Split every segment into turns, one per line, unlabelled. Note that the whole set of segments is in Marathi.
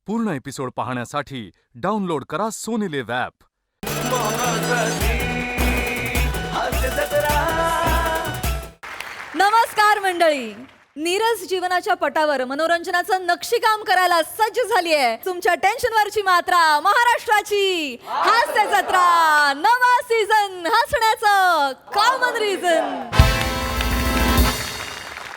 पूर्ण एपिसोड पाहण्यासाठी डाउनलोड करा सोनी लिव्ह ॲप.
नमस्कार मंडळी. नीरज जीवनाच्या पटावर मनोरंजनाचं नक्षीकाम करायला सज्ज झाली आहे. तुमच्या टेन्शनवरची मात्रा महाराष्ट्राची हास्य जत्रा, नवा सीझन, हसण्याचं कॉमन रिझन.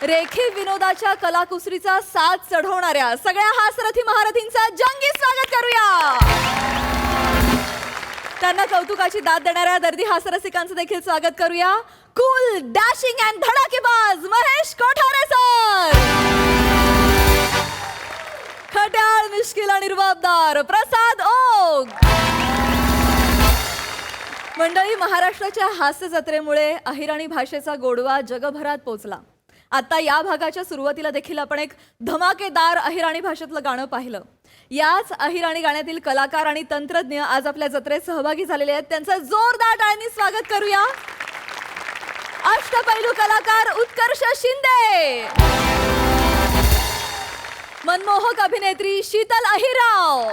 रेखीव विनोदाच्या कलाकुसरीचा साथ चढवणाऱ्या सगळ्या हास्यरथी महारथींचा जंगी स्वागत करूया. त्यांना कौतुकाची दाद देणाऱ्या दर्दी हास्यरसिकांचं देखील स्वागत करूया. कूल, डॅशिंग अँड धडाकेबाज महेश कोठारे सर. खट्याळ, मिश्किल आणि रुबाबदार प्रसाद ओक. मंडळी, महाराष्ट्राच्या हास्य जत्रेमुळे अहिराणी भाषेचा गोडवा जगभरात पोचला. आता या भागाच्या सुरुवातीला देखील आपण एक धमाकेदार अहिराणी भाषेतलं गाणं पाहिलं. याच अहिराणी गाण्यातील कलाकार आणि तंत्रज्ञ आज आपल्या जत्रेत सहभागी झालेले आहेत. त्यांचं जोरदार टाळ्यांनी स्वागत करूया. अष्टपैलू कलाकार उत्कर्ष शिंदे, मनमोहक अभिनेत्री शीतल अहिराव,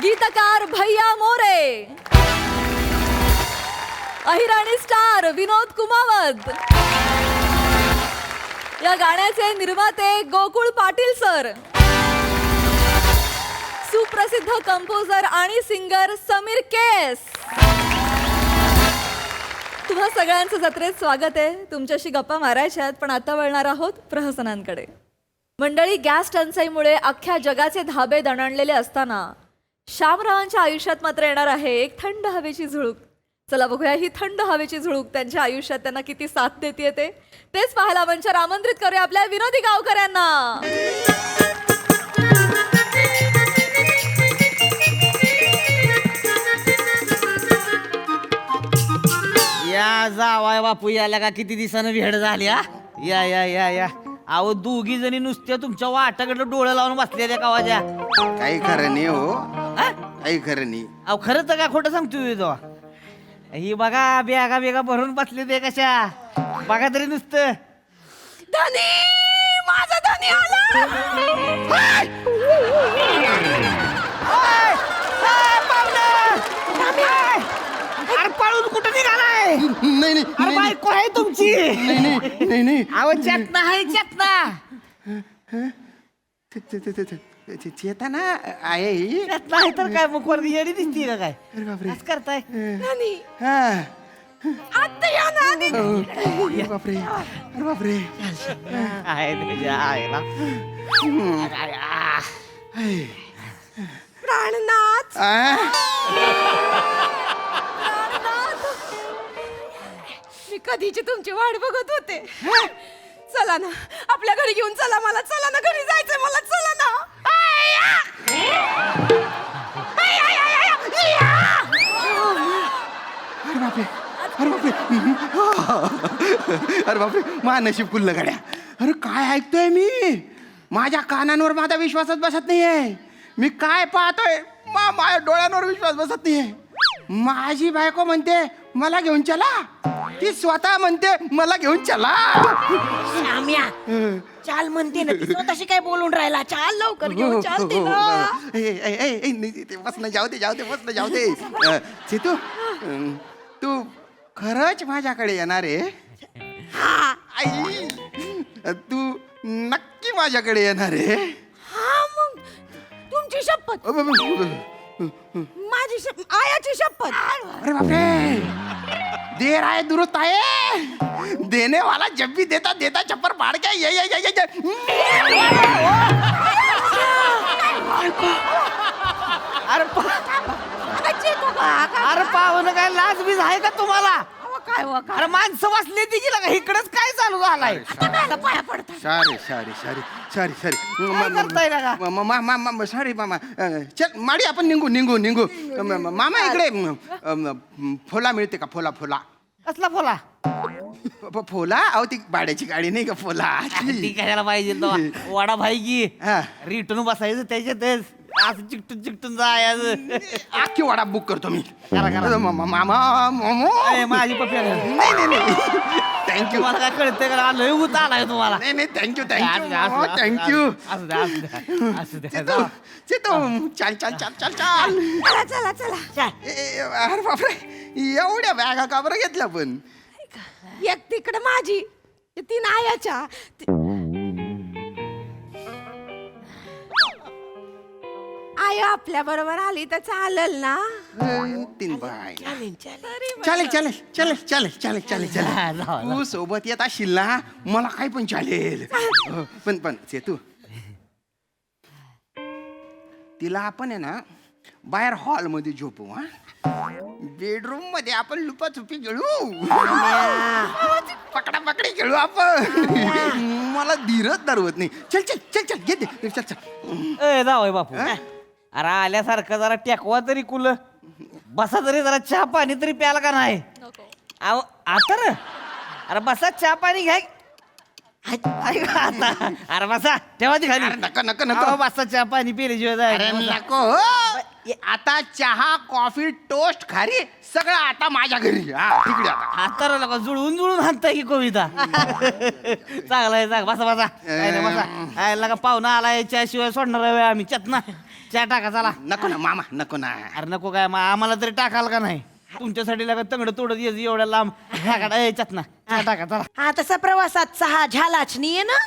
गीतकार भैया मोरे, अहिराणी स्टार विनोद कुमावत, या गाण्याचे निर्माते गोकुळ पाटील सर, सुप्रसिद्ध कंपोजर आणि सिंगर समीर केस. तुम्हा सगळ्यांचं जत्रेत स्वागत आहे. तुमच्याशी गप्पा मारायच्या आहेत, पण आता वळणार आहोत प्रहसनांकडे. मंडळी, गॅस टंचाईमुळे अख्ख्या जगाचे धाबे दणाणलेले असताना श्यामरावांच्या आयुष्यात मात्र येणार आहे एक थंड हवेची झुळूक. चला बघूया ही थंड हवेची झुळूक त्यांच्या आयुष्यात त्यांना किती साथ देते ते. तेच पाहायला मंचावर आमंत्रित करूया आपल्या विनोदी गावकऱ्यांना.
या जावाय बापू याला का किती दिवसानं भेट झाली. हा या या या या अहो, दोघी जणी नुसत्या तुमच्या वाटाकडे डोळं लावून बसलेल्या कावाच्या.
काही खरं नाही हो,
हा?
काही खरं नाही.
अहो, खरं तर का खोटं सांगतोय तो. ही बघा बेगा बेगा भरून बसले ते कशा. बघा तरी नुसतं.
धनी, माझा धनी आला.
हाय! हाय! हाय, पाहुणं! हाय! अरे पळून कुठं निघालाय?
नाही नाही
अरे बायको आहे तुमची.
नाही नाही
अहो, चेतना आहे चेतना.
चेतना आहे ही.
चेतना आहे तर काय मग वरती येडी दिसती का काय?
अरे बापरे.
असं करताय.
हा.
आत्ता या ना.
अरे बापरे, अरे बापरे.
आहे तुझ्या आईला.
हाय.
प्राणनाथ,
आ?
मी कधीची तुमची वाट बघत होते. चला ना, आपल्या घरी घेऊन चला मला. चला ना, घरी जायचंय मला. चला ना.
अरे बापरे, अरे बापरे. अरे बापरे, मा नशीब कुल्ल गाड्या. अरे काय ऐकतोय मी? माझ्या कानांवर माझा विश्वासच बसत नाहीये. मी काय पाहतोय? माझ्या डोळ्यांवर विश्वास बसत नाहीये. माझी बायको म्हणते मला घेऊन चला, ती स्वतः म्हणते मला घेऊन चला.
श्याम्या, चाल म्हणते ना ती, स्वतःशी काय बोलून राहिला. चाल लवकर घेऊन चालते ना.
ते बसणं जाऊ दे, जाऊ दे, बसणं जाऊ दे. चितू, तू खरंच माझ्याकडे येणार आहे? आई, तू नक्की माझ्याकडे येणार आहे?
हा, मग तुमची शपथ, माझी आयाची शपथ.
अरे बापरे, देर आहे दुरुस्त आहे. देने वाला जब भी देता देता चप्पर फाड़ के ये.
अरे अरे पाहुणं काय लाज बीज आहे का तुम्हाला?
काय
अरे माणसं वाचली ती का इकडच काय चालू झालाय?
पाया पडतात.
Sorry sorry sorry sorry sorry.
काय करताय का?
सॉरी मामा. चल माडी, आपण निघू. मामा इकडे फोला मिळते का? फोला.
कसला फोला?
फोला? अहो ती भाड्याची गाडी नाही का फोला?
ती कशाला पाहिजे तो? वाडा भाई की
हा.
रिटून बसायचं त्याच्यातच. असं चिकटून जायचं.
अख्खी वडा बुक करतो मी.
करा.
मामा मोमो.
ए, माझी पप्पी आली.
नाही थँक्यू.
तुम्हाला काय कळतंय का? लय उत आलाय तुम्हाला.
नाही थँक्यू
असू द्या, असू द्या,
थँक्यू.
असू द्या, असू द्या, असू द्या.
चेतू चेतू चल
चला
अरे बापरे एवढ्या बॅगा का बरं घेतल्या पण?
एक तिकडे माझी ते तीन आयाच्या आय आपल्या बरोबर आली तर चालेल ना?
तीन बाय
चालेल
चालेल तू सोबत येत असशील ना मला काय पण चालेल. पण चेतू तिला आपण आहे ना बाहेर हॉल मध्ये झोपू. हा बेडरूम मध्ये आपण लुपाछुपी खेळू. पकडी खेळू आपण. मला धीरच धरवत नाही. चल घे चल.
ए जावय बापू. अरे आल्यासारखं जरा टेकवा तरी कुल. बसा तरी जरा चहा पाणी तरी प्याला का नाही? अहो आता रे. अरे बसा चहा पाणी घ्या. आता अरे बसा ठेवा ती खाली.
नको
अहो, बसा चहा पाणी पिल्याशिवाय
अरे
जायचं.
नको. आता चहा कॉफी टोस्ट खारी सगळं आता माझ्या घरी. हा तिकडे आता.
आता लोक जुळून हाणताय की कविता. चांगला आहे चांगला. बसा काय नाही बसा. आयला का पाहुणा आला याच्याशिवाय सोडणार आहे आम्ही चतना. चहा टाका चला.
नको ना मामा नको ना.
अरे नको काय आम्हाला तरी टाकाल का नाही? तुमच्यासाठी लगा तंगड तोडत यायचं एवढ्या लांब. चतना चहा टाका चला.
हा तसा प्रवासात चहा झालाच नाहीये ना?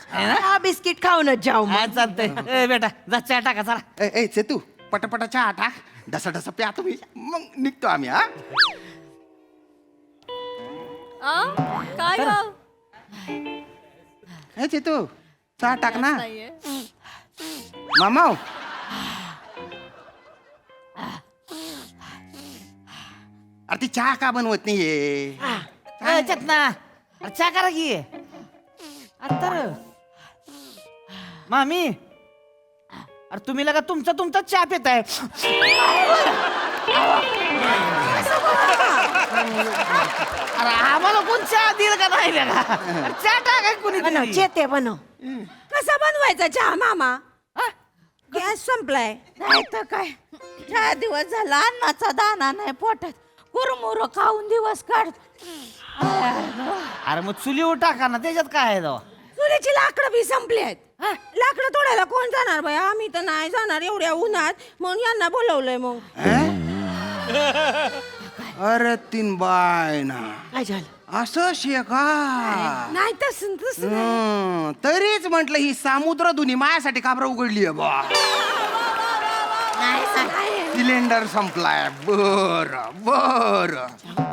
हा बिस्किट खाऊनच जाऊ मग.
हा चालतंय. ए बेटा जा चहा टाका चला.
ए चेतू पटापटा चहा टाक. ढसा प्या तुम्ही मग निघतो आम्ही. हा
काय गं?
हे चेतू चहा टाक ना
नाहीये.
मामा. अरे ती चहा का बनवत नाहीये?
चतना अरे चहा करा की. आता रे. मामी अरे तुम्ही लगा तुमचा चहा पिताय. अरे आम्हाला कोण चहा दिलं का नाही लगा? अरे चहा टाकाय कोणी
बनव
तरी.
चेते बनव. कसा बनवायचा चहा मामा? गॅस संपलाय.
नाही तर काय 4 दिवस झाला अन्नाचा दाना नाही पोटात. कुरमुर खाऊन दिवस काढ.
अरे मग चुलीवर टाका ना त्याच्यात काय आहे जावा.
चुलीची लाकडं बी संपली आहेत. लाकडं तोडायला कोण जाणार बाई? आम्ही तर नाही जाणार एवढ्या उन्हात. म्हणून यांना बोलवलंय मग.
अरे तीन बाय ना
काय झालं?
असं शे का?
नाही तसं
तरीच म्हंटल ही सामुद्र दुनी माझ्यासाठी काबरा उघडली बा. सिलेंडर संपलाय. बर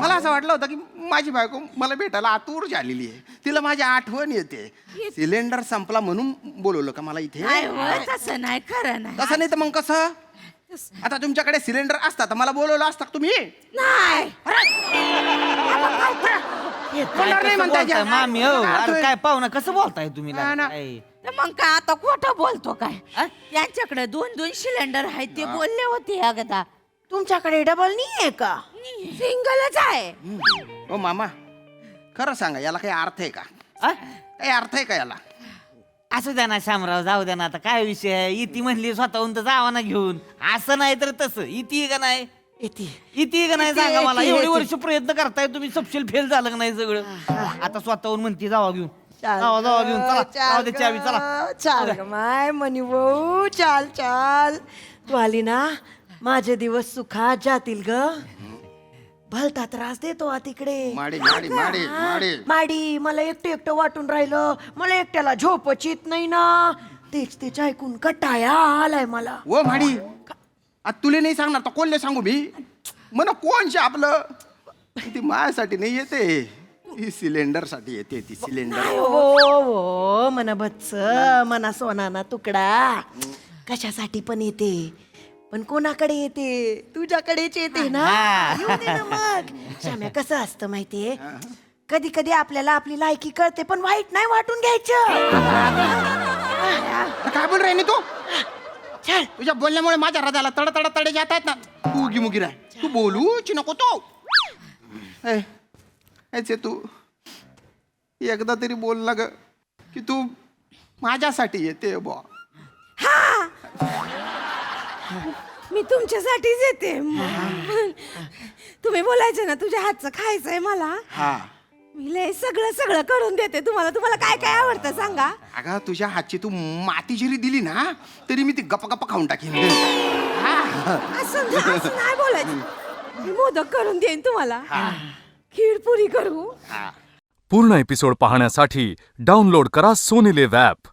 मला असं वाटलं होतं की माझी बायको मला भेटायला आतुर झालेली आहे. तिला माझी आठवण येते. सिलेंडर संपला म्हणून बोलवलं का मला इथे?
नाही होय, तसं नाही खरं नाही.
तसं नाही तर मग कसं? आता तुमच्याकडे सिलेंडर असता तर मला बोलवलं असतं का तुम्ही?
नाही.
होणार नाही म्हणताय
बोलताय मामी हो. अरे काय पाहुणा कसं बोलताय तुम्ही
ना, ना.
काय?
तर मग काय आता खोटं बोलतो काय? यांच्याकडे 2 सिलेंडर आहेत ते बोलले होते एकदा.
तुमच्याकडे डबल नाहीये का? सिंगलच आहे.
ओ मामा खरं सांगा याला काही अर्थ आहे का?
आ?
काही अर्थ आहे का याला?
असू द्या ना शामराव जाऊ द्या ना. आता काय विषय आहे? इती म्हणली स्वतःहून तर जावा ना घेऊन. असं नाही तर तसं. इती का नाही? इती का नाही सांगा मला. एवढी वर्ष प्रयत्न करताय तुम्ही सपशेल फेल झालं का नाही सगळं? आता स्वतःहून म्हणती जावा घेऊन. जावा घेऊन चला. जाऊ दे चावी चला.
चाल ग माय मनी भाऊ चाल. तू आली ना माझे दिवस सुखात जातील ग. भलता त्रास देतो तिकडे. माडी मला एकटं वाटून राहिलं. मला एकट्याला झोपच येत नाही ना. तेच ऐकून कटाया आलाय मला.
ओ माडी आता तुला नाही सांगणार तर कोणले सांगू मी? म्हण कोणशे आपलं ती माझ्यासाठी नाही येते. ही सिलेंडर साठी येते. ती सिलेंडर
हो मना बच्च मना सोनाना तुकडा. कशासाठी पण येते पण कोणाकडे येते? तुझ्याकडेच येते ना. येऊ दे ना मग. श्याम्या कसं असतं माहितीये? कधी कधी आपल्याला आपली लायकी कळते पण वाईट नाही वाटून घ्यायचं.
काय बोल राही तू?
चल
तुझ्या बोलण्यामुळे माझ्या हृदयाला तडे जात आहेत ना. तू उगी मुगी राह. तू बोलूच नको तो. तू एकदा तरी बोल ना ग की तू माझ्यासाठी येते बा.
मी तुमच्यासाठीच येते तुम्ही बोलायचे ना तुझ्या हातचं खायचंय मला
हा
मी लय सगळं करून देते तुम्हाला तुम्हाला काय काय आवडतं सांगा
अगं तुझ्या हातची तू माती जरी दिली ना तरी मी ती गप्पा खाऊन टाकीन.
असं नाही बोलायचं मी मोदक करून देईन तुम्हाला खीर पुरी करू
पूर्ण एपिसोड पाहण्यासाठी डाउनलोड करा सोनी लिव्ह ॲप.